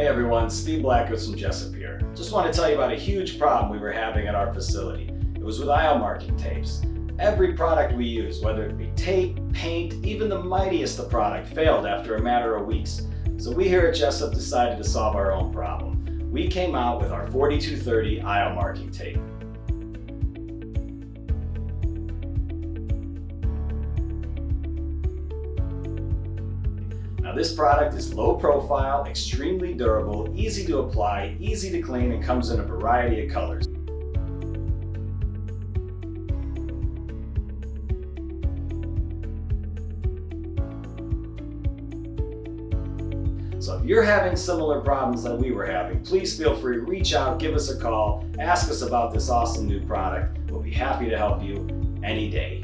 Hey everyone, Steve Blackwood from Jessup here. Just want to tell you about a huge problem we were having at our facility. It was with aisle marking tapes. Every product we use, whether it be tape, paint, even the mightiest of product, failed after a matter of weeks. So we here at Jessup decided to solve our own problem. We came out with our 4230 aisle marking tape. Now this product is low profile, extremely durable, easy to apply, easy to clean, and comes in a variety of colors. So if you're having similar problems that we were having, please feel free to reach out, give us a call, ask us about this awesome new product. We'll be happy to help you any day.